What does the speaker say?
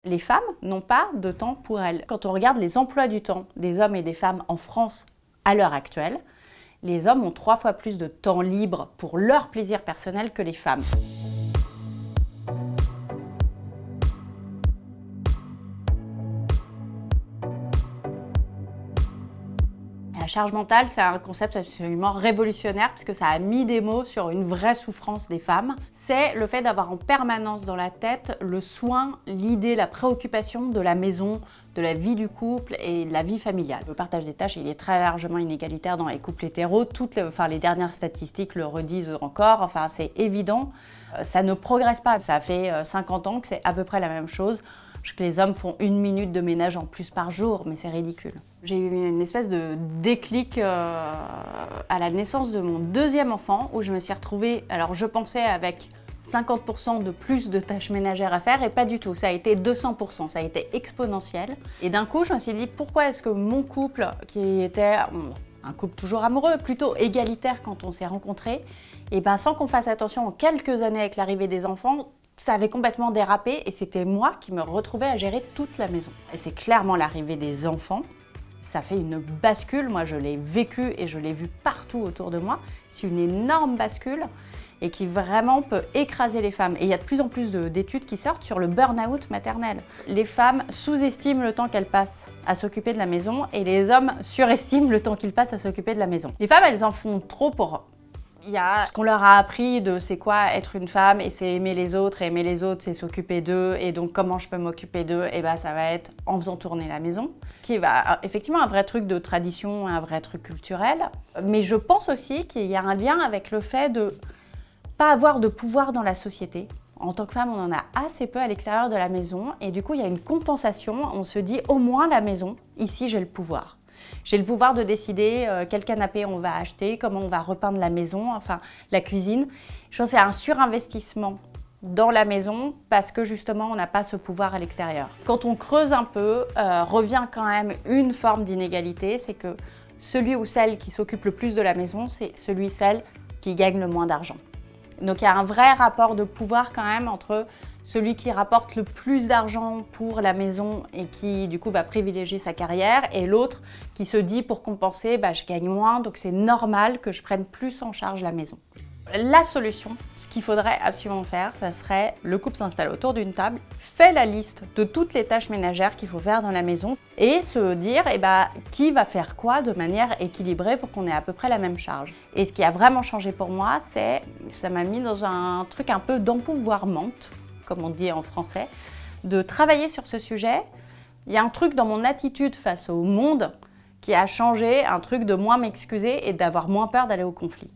Les femmes n'ont pas de temps pour elles. Quand on regarde les emplois du temps des hommes et des femmes en France à l'heure actuelle, les hommes ont 3 fois plus de temps libre pour leur plaisir personnel que les femmes. La charge mentale, c'est un concept absolument révolutionnaire puisque ça a mis des mots sur une vraie souffrance des femmes. C'est le fait d'avoir en permanence dans la tête le soin, l'idée, la préoccupation de la maison, de la vie du couple et de la vie familiale. Le partage des tâches, il est très largement inégalitaire dans les couples hétéros. Les dernières statistiques le redisent encore. Enfin, c'est évident. Ça ne progresse pas. Ça fait 50 ans que c'est à peu près la même chose. Que les hommes font 1 minute de ménage en plus par jour, mais c'est ridicule. J'ai eu une espèce de déclic à la naissance de mon 2e enfant, où je me suis retrouvée, alors je pensais avec 50% de plus de tâches ménagères à faire, et pas du tout, ça a été 200%, ça a été exponentiel. Et d'un coup, je me suis dit, pourquoi est-ce que mon couple, qui était un couple toujours amoureux, plutôt égalitaire quand on s'est rencontrés, et ben sans qu'on fasse attention en quelques années avec l'arrivée des enfants, ça avait complètement dérapé et c'était moi qui me retrouvais à gérer toute la maison. Et c'est clairement l'arrivée des enfants. Ça fait une bascule, moi je l'ai vécu et je l'ai vu partout autour de moi. C'est une énorme bascule et qui vraiment peut écraser les femmes. Et il y a de plus en plus d'études qui sortent sur le burn-out maternel. Les femmes sous-estiment le temps qu'elles passent à s'occuper de la maison et les hommes surestiment le temps qu'ils passent à s'occuper de la maison. Les femmes, elles en font trop pour... Il y a ce qu'on leur a appris de c'est quoi être une femme et c'est aimer les autres, et aimer les autres c'est s'occuper d'eux, et donc comment je peux m'occuper d'eux, et ben ça va être en faisant tourner la maison, qui va effectivement un vrai truc de tradition, un vrai truc culturel, mais je pense aussi qu'il y a un lien avec le fait de pas avoir de pouvoir dans la société. En tant que femme, on en a assez peu à l'extérieur de la maison, et du coup il y a une compensation, on se dit au moins la maison, ici j'ai le pouvoir. J'ai le pouvoir de décider quel canapé on va acheter, comment on va repeindre la maison, enfin la cuisine. Je pense qu'il y a un surinvestissement dans la maison parce que justement on n'a pas ce pouvoir à l'extérieur. Quand on creuse un peu, revient quand même une forme d'inégalité, c'est que celui ou celle qui s'occupe le plus de la maison, c'est celui ou celle qui gagne le moins d'argent. Donc il y a un vrai rapport de pouvoir quand même entre celui qui rapporte le plus d'argent pour la maison et qui du coup va privilégier sa carrière, et l'autre qui se dit pour compenser, je gagne moins, donc c'est normal que je prenne plus en charge la maison. La solution, ce qu'il faudrait absolument faire, ça serait le couple s'installe autour d'une table, fait la liste de toutes les tâches ménagères qu'il faut faire dans la maison et se dire qui va faire quoi de manière équilibrée pour qu'on ait à peu près la même charge. Et ce qui a vraiment changé pour moi, ça m'a mis dans un truc un peu d'empouvoirment, comme on dit en français, de travailler sur ce sujet. Il y a un truc dans mon attitude face au monde qui a changé, un truc de moins m'excuser et d'avoir moins peur d'aller au conflit.